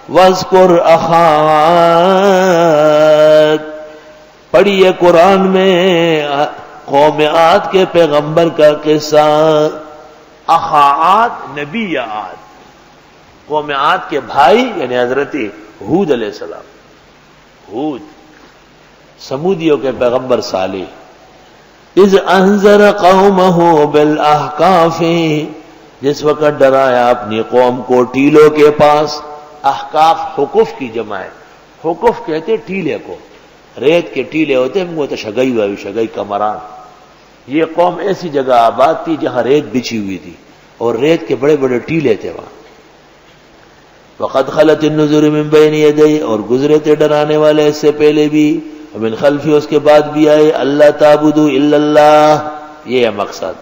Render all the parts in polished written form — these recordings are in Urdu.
وَاذْكُرْ أَخَا عَادٍ، پڑھیے قرآن میں قوم عاد کے پیغمبر کا قصہ. اخا عاد نبی عاد، قوم عاد کے بھائی یعنی حضرت ہود علیہ السلام. ہود سمودیوں کے پیغمبر صالح. اذ انذر قومه بالاحقاف، جس وقت ڈرایا اپنی قوم کو ٹیلوں کے پاس. احقاف حقف کی جمع ہے. حقف کہتے ٹیلے کو، ریت کے ٹیلے ہوتے ہیں، وہ تو شگئی ہوئی شگئی کمران. یہ قوم ایسی جگہ آباد تھی جہاں ریت بچھی ہوئی تھی اور ریت کے بڑے بڑے ٹیلے تھے وہاں. وقد خلت النذر من بین یدی، اور گزرے تھے ڈرانے والے اس سے پہلے بھی. ومن خلفی، اس کے بعد بھی آئے. اللہ تعبدوا الا اللہ، یہ ہے مقصد،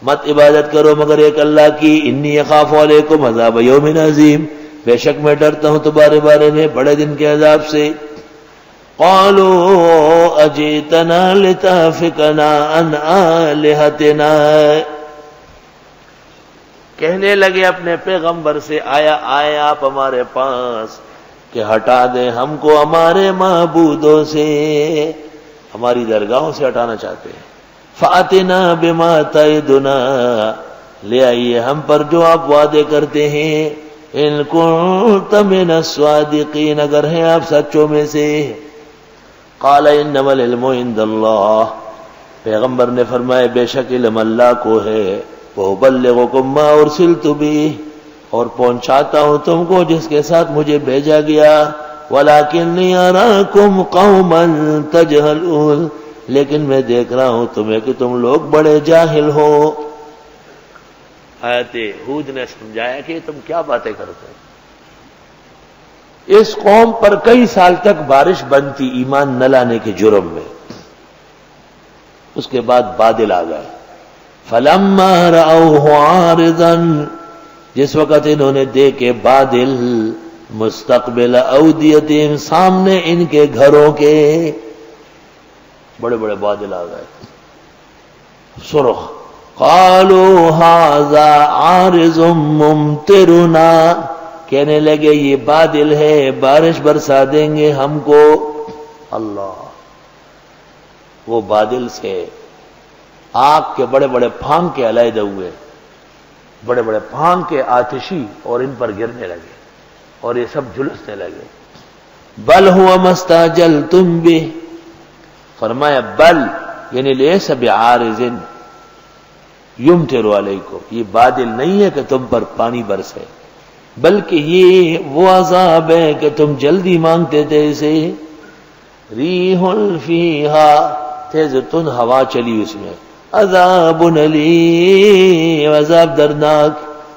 مت عبادت کرو مگر ایک اللہ کی. انی اخاف علیکم عذاب یوم عظیم، بے شک میں ڈرتا ہوں تمہارے بارے میں بڑے دن کے عذاب سے. قالوا اجئتنا لتافکنا عن آلہتنا، کہنے لگے اپنے پیغمبر سے آیا آپ ہمارے پاس کہ ہٹا دیں ہم کو ہمارے معبودوں سے، ہماری درگاہوں سے ہٹانا چاہتے ہیں. فاتنا بما تعدنا، لے آئیے ہم پر جو آپ وعدے کرتے ہیں. ان کنت من الصادقین، اگر ہیں آپ سچوں میں سے. قال انما العلم عند اللہ، پیغمبر نے فرمایا بے شک علم اللہ کو ہے. وَأُبَلِّغُكُم مَّا أُرْسِلْتُ بِهِ، اور پہنچاتا ہوں تم کو جس کے ساتھ مجھے بھیجا گیا. وَلَٰكِنِّي أَرَاكُمْ قَوْمًا تَجْهَلُونَ، لیکن میں دیکھ رہا ہوں تمہیں کہ تم لوگ بڑے جاہل ہو. آیت ہود نے سمجھایا کہ تم کیا باتیں کرتے ہو. اس قوم پر کئی سال تک بارش بنتی ایمان نہ لانے کے جرم میں. اس کے بعد بادل آ گئے. فَلَمَّا رَأَوْهُ عَارِضًا، جس وقت انہوں نے دیکھے بادل مستقبل اودیتہم، سامنے ان کے گھروں کے، بڑے بڑے بادل آ گئے سرخ. قَالُوا هَٰذَا عَارِضٌ مُمْطِرُنَا، کہنے لگے یہ بادل ہے بارش برسا دیں گے ہم کو. اللہ، وہ بادل سے آگ کے بڑے بڑے پھانکے علیحدہ ہوئے، بڑے بڑے پھانکے آتشی، اور ان پر گرنے لگے اور یہ سب جھلسنے لگے. بل هو ما استعجلتم به، فرمایا بل یعنی لیس بعارض یمطر علیکم، یہ بادل نہیں ہے کہ تم پر پانی برسے، بلکہ یہ وہ عذاب ہے کہ تم جلدی مانگتے تھے اسے. ریح فیہا، تیز تند ہوا چلی اس میں. عذاب علیم، عذاب دردناک.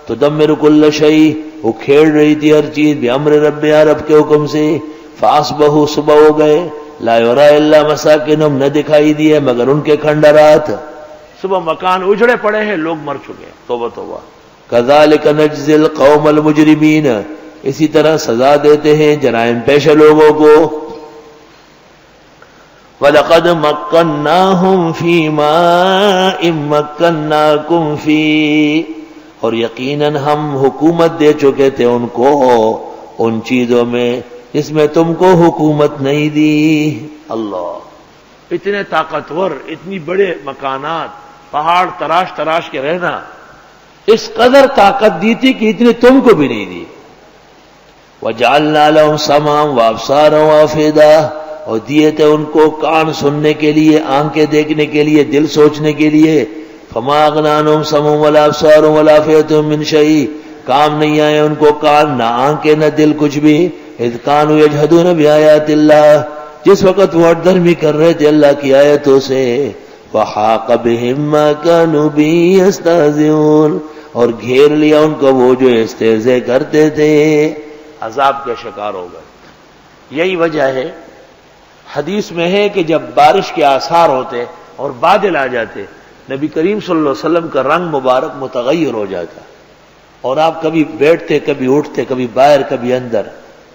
تدمر کل شیء، وہ کھیڑ رہی تھی ہر چیز. بامر ربہا، رب کے حکم سے. فاصبحوا، صبح ہو گئے. لا یرا الا مساکنہم، نہ دکھائی دیے مگر ان کے کھنڈرات. صبح مکان اجڑے پڑے ہیں، لوگ مر چکے ہیں. توبہ توبہ. کذالک نجزی القوم المجرمین، اسی طرح سزا دیتے ہیں جرائم پیشہ لوگوں کو. وَلَقَدْ مَكَّنَّاهُمْ فِي مَاءٍ مَّكَّنَّاكُمْ فِيهِ، اور یقیناً ہم حکومت دے چکے تھے ان کو ان چیزوں میں جس میں تم کو حکومت نہیں دی. اللہ، اتنے طاقتور، اتنی بڑے مکانات، پہاڑ تراش تراش کے رہنا، اس قدر طاقت دی تھی کہ اتنی تم کو بھی نہیں دی. وَجَعَلْنَا لَهُمْ سَمْعًا وَأَبْصَارًا وَأَفْئِدَةً، اور دیے تھے ان کو کان سننے کے لیے، آنکھیں دیکھنے کے لیے، دل سوچنے کے لیے. فما اغنی عنہم سمعهم ولا ابصارهم ولا افئدتهم من شیء، کام نہیں آئے ان کو کان، نہ آنکھیں، نہ دل، کچھ بھی. اذ كانوا يجحدون بآیات اللہ، جس وقت وہ ہٹدرمی کر رہے تھے اللہ کی آیتوں سے. وحاق بهم ما كانوا به يستهزئون، اور گھیر لیا ان کو وہ جو استہزاء کرتے تھے، عذاب کے شکار ہو گئے. یہی وجہ ہے حدیث میں ہے کہ جب بارش کے آثار ہوتے اور بادل آ جاتے، نبی کریم صلی اللہ علیہ وسلم کا رنگ مبارک متغیر ہو جاتا، اور آپ کبھی بیٹھتے، کبھی اٹھتے، کبھی باہر، کبھی اندر.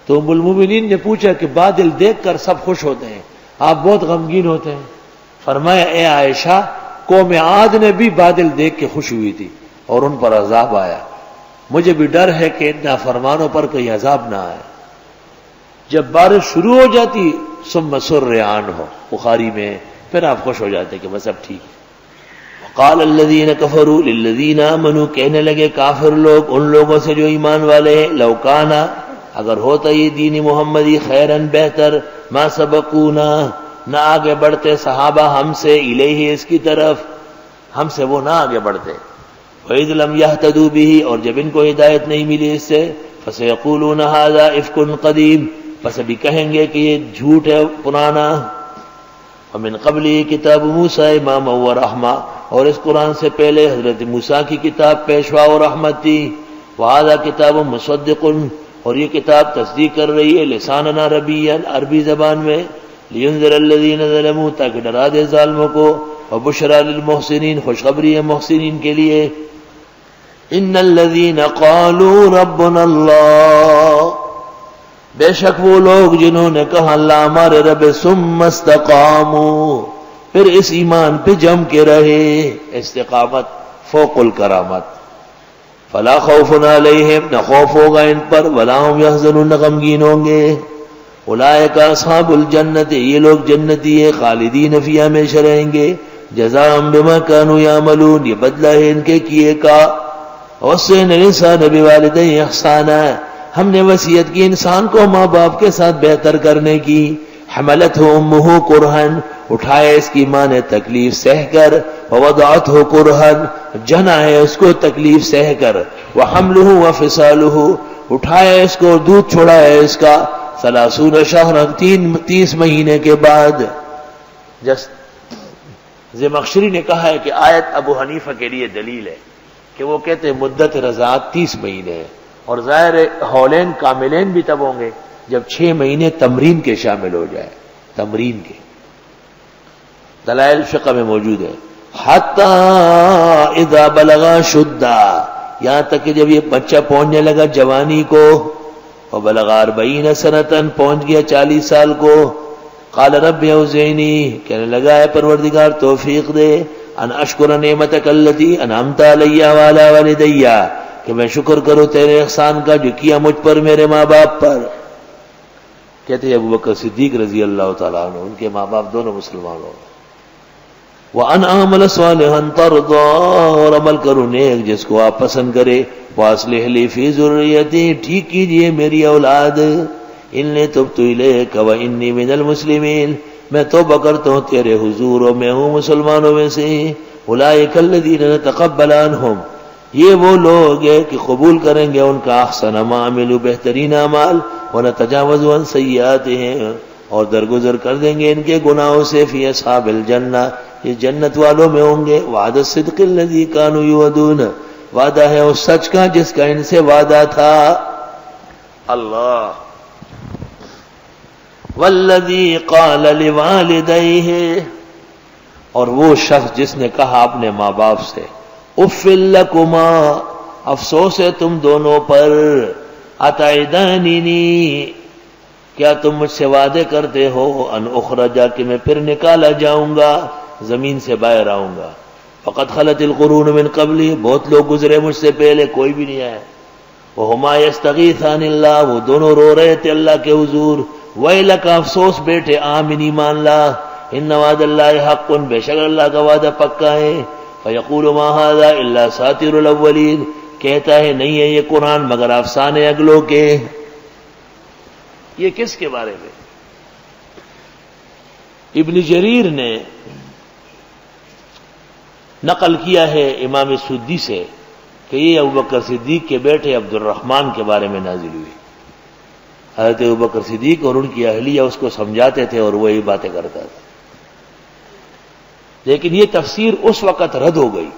تو ام المومنین نے پوچھا کہ بادل دیکھ کر سب خوش ہوتے ہیں، آپ بہت غمگین ہوتے ہیں. فرمایا اے عائشہ، قوم عاد نے بھی بادل دیکھ کے خوش ہوئی تھی اور ان پر عذاب آیا. مجھے بھی ڈر ہے کہ ان نافرمانوں پر کوئی عذاب نہ آئے. جب بارش شروع ہو جاتی ثم سرعان ہو بخاری میں، پھر آپ خوش ہو جاتے کہ بس اب ٹھیک ہے۔ وقال الذین کفروا للذین آمنوا، کہنے لگے کافر لوگ ان لوگوں سے جو ایمان والے ہیں، لو کان، اگر ہوتا یہ دین محمدی خیرن بہتر، ما سبقونا، نہ آگے بڑھتے صحابہ ہم سے، الیہ اس کی طرف، ہم سے وہ نہ آگے بڑھتے۔ وَإِذْ لَمْ يَهْتَدُوا بِهِ، اور جب ان کو ہدایت نہیں ملی اس سے، فَسَيَقُولُونَ هَذَا إِفْكٌ قَدِيمٌ، پس ابھی کہیں گے کہ یہ جھوٹ ہے پرانا۔ وَمِن قَبْلِهِ كِتَابُ مُوسَىٰ إِمَامًا وَرَحْمَةً، اور اس قرآن سے پہلے حضرت موسیٰ کی کتاب پیشوا و رحمت تھی۔ وَهَذَا كِتَابٌ مُصَدِّقٌ، اور یہ کتاب تصدیق کر رہی ہے لسانًا عربیًا، عربی زبان میں، لِيُنذِرَ الَّذِينَ ظَلَمُوا، تاکہ ڈرا دے ظالموں کو، وَبُشْرَىٰ لِلْمُحْسِنِينَ، خوشخبری ہے محسنین کے لیے۔ إِنَّ الَّذِينَ قَالُوا رَبُّنَا اللَّهُ، بے شک وہ لوگ جنہوں نے کہا اللہ ہمارے رب، ثم استقاموا، پھر اس ایمان پہ جم کے رہے، استقامت فوق الکرامت، فلا خوف علیہم، نہ خوف ہوگا ان پر، ولا هم يحزنون، نہ غمگین ہوں گے۔ اولئک اصحاب الجنت، یہ لوگ جنتی ہے، خالدین فیہا، ہمیشہ رہیں گے، جزاء بما كانوا يعملون، یہ بدلہ ہے ان کے کیے کا۔ وصینا الانسان بوالدیہ احسانا، ہم نے وصیت کی انسان کو ماں باپ کے ساتھ بہتر کرنے کی۔ حملتہ امہ کرہن، اٹھائے اس کی ماں نے تکلیف سہ کر، ووضعتہ کرہن، جنا ہے اس کو تکلیف سہ کر، وحملہ وفصالہ، اٹھایا اس کو، دودھ چھوڑایا اس کا، 30 شہرا، 30 مہینے کے بعد۔ زمخشری نے کہا ہے کہ آیت ابو حنیفہ کے لیے دلیل ہے کہ وہ کہتے ہیں مدت رضاعت 30 مہینے ہے، اور ظاہر حولین کاملین بھی تب ہوں گے جب 6 مہینے تمرین کے شامل ہو جائے، تمرین کے دلائل فقہ میں موجود ہے۔ حتی اذا بلغا شدہ، یہاں تک کہ جب یہ بچہ پہنچنے لگا جوانی کو، وبلغ 40 سنتاً، پہنچ گیا 40 سال کو، قال رب اوزعنی، کہنے لگا ہے پروردگار توفیق دے، ان اشکر نعمتک التی انعمت علی وعلی والدی، کہ میں شکر کروں تیرے احسان کا جو کیا مجھ پر میرے ماں باپ پر۔ کہتے ہیں ابو بکر صدیق رضی اللہ تعالیٰ عنہ، ان کے ماں باپ دونوں مسلمان ہو۔ وَأَنْ أَعْمَلَ صَالِحًا تَرْضَىٰ، اور عمل کروں نیک جس کو آپ پسند کرے، وَأَصْلِحْ لِي فِي ذُرِّيَّتِي، ٹھیک کیجئے میری اولاد، إِنِّي تُبْتُ إِلَيْكَ وَإِنِّي مِنَ الْمُسْلِمِينَ، میں توبہ کرتا ہوں تیرے حضور اور میں ہوں مسلمانوں میں سے۔ أُولَٰئِكَ الَّذِينَ نَتَقَبَّلُ عَنْهُمْ، یہ وہ لوگ ہیں کہ قبول کریں گے ان کا احسن ما عملوا، بہترین اعمال، ونتجاوز عن سیئاتهم، اور درگزر کر دیں گے ان کے گناہوں سے، فی اصحاب الجنہ، یہ جنت والوں میں ہوں گے۔ وعد الصدق الذی کانوا یوعدون، وعدہ ہے اس سچ کا جس کا ان سے وعدہ تھا۔ اللہ والذی قال لوالدیہ، اور وہ شخص جس نے کہا اپنے ماں باپ سے، اف لکما، افسوس ہے تم دونوں پر، اتعداننی، کیا تم مجھ سے وعدے کرتے ہو، ان اخرج، کہ میں پھر نکالا جاؤں گا، زمین سے باہر آؤں گا۔ فقد خلت القرون من قبلی، بہت لوگ گزرے مجھ سے پہلے، کوئی بھی نہیں آیا۔ وہما یستغیثان اللہ، وہ دونوں رو رہے تھے اللہ کے حضور، ویلک، افسوس بیٹے، آمن، ایمان لا، ان وعد اللہ حق، بے شک اللہ کا وعدہ پکا ہے۔ فیقول ما ھذا الا اساطیر الاولین، کہتا ہے نہیں ہے یہ قرآن مگر افسانے اگلوں کے۔ یہ کس کے بارے میں؟ ابن جریر نے نقل کیا ہے امام سدی سے کہ یہ ابوبکر صدیق کے بیٹے عبد الرحمن کے بارے میں نازل ہوئی۔ حضرت ابوبکر صدیق اور ان کی اہلیہ اس کو سمجھاتے تھے اور وہی باتیں کرتا تھا، لیکن یہ تفسیر اس وقت رد ہو گئی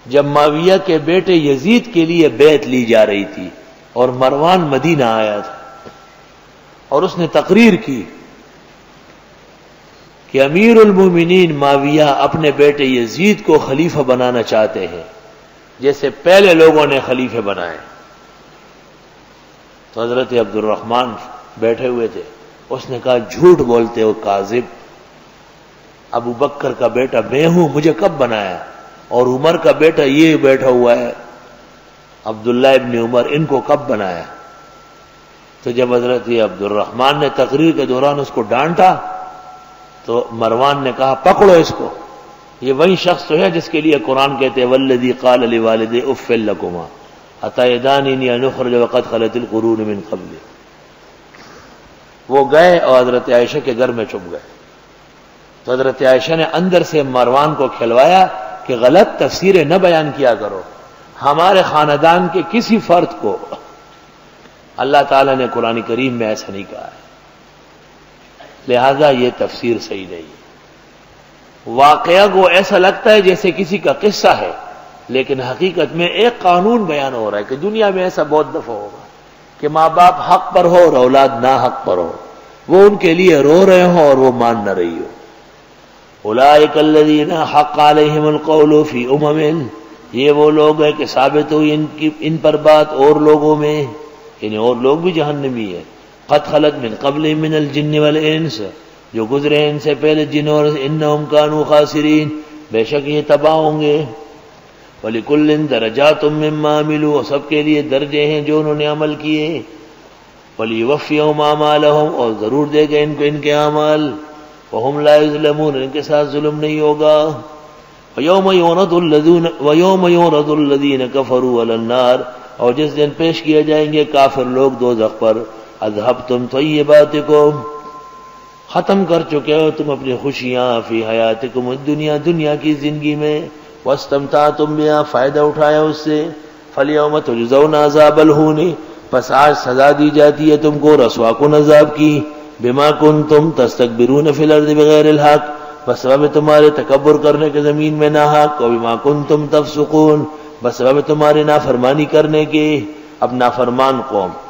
جب معاویہ کے بیٹے یزید کے لیے بیعت لی جا رہی تھی اور مروان مدینہ آیا تھا، اور اس نے تقریر کی کہ امیر المومنین معاویہ اپنے بیٹے یزید کو خلیفہ بنانا چاہتے ہیں جیسے پہلے لوگوں نے خلیفے بنائے۔ تو حضرت عبد الرحمن بیٹھے ہوئے تھے، اس نے کہا جھوٹ بولتے ہو کاذب، ابو بکر کا بیٹا میں ہوں، مجھے کب بنایا؟ اور عمر کا بیٹا یہ بیٹھا ہوا ہے عبداللہ ابن عمر، ان کو کب بنایا؟ تو جب حضرت عبد الرحمن نے تقریر کے دوران اس کو ڈانٹا تو مروان نے کہا پکڑو اس کو، یہ وہی شخص تو ہے جس کے لیے قرآن کہتے ہیں والذی قال لوالدی اف لکما اتیداننی ان اخرج وقد خلت القرون من قبل۔ وہ گئے اور حضرت عائشہ کے گھر میں چھپ گئے، تو حضرت عائشہ نے اندر سے مروان کو کھلوایا کہ غلط تفسیریں نہ بیان کیا کرو، ہمارے خاندان کے کسی فرد کو اللہ تعالیٰ نے قرآن کریم میں ایسا نہیں کہا ہے، لہذا یہ تفسیر صحیح نہیں ہے۔ واقعہ کو ایسا لگتا ہے جیسے کسی کا قصہ ہے، لیکن حقیقت میں ایک قانون بیان ہو رہا ہے کہ دنیا میں ایسا بہت دفعہ ہوگا کہ ماں باپ حق پر ہو اور اولاد نا حق پر ہو، وہ ان کے لیے رو رہے ہوں اور وہ مان نہ رہی ہو۔ اولئک الذین حق علیہم القول فی امم، یہ وہ لوگ ہیں کہ ثابت ہوئی ان پر بات اور لوگوں میں، یعنی اور لوگ بھی جہنمی ہیں، قد خلت من قبل من الجن والانس، جو گزرے ان سے پہلے جن اور انہم کانوا خاسرین، بے شک یہ تباہ ہوں گے۔ وَلِكُلٍّ دَرَجَاتٌ مِّمَّا عَمِلُوا، اور سب کے لیے درجے ہیں جو انہوں نے عمل کیے، وَلِيُوَفِّيَهُمْ أَعْمَالَهُمْ، اور ضرور دے گا ان کو ان کے اعمال، وَهُمْ لَا يُظْلَمُونَ، ان کے ساتھ ظلم نہیں ہوگا۔ وَيَوْمَ يُعْرَضُ الَّذِينَ كَفَرُوا عَلَى النَّارِ، اور جس دن پیش کیے جائیں گے کافر لوگ دوزخ پر، اذهبتم طیباتکم، ختم کر چکے ہو تم اپنی خوشیاں، فی حیاتکم الدنیا، دنیا کی زندگی میں، واستمتعتم بها، فائدہ اٹھایا اس سے، فالیوم تجزون عذاب الہون، پس آج سزا دی جاتی ہے تم کو رسوا کن عذاب کی، بما کنتم تستکبرون فی الارض بغیر الحق، بسبب تمہارے تکبر کرنے کے زمین میں ناحق، وبما کنتم تفسقون، بسبب تمہارے نافرمانی کرنے کے، اب نافرمان قوم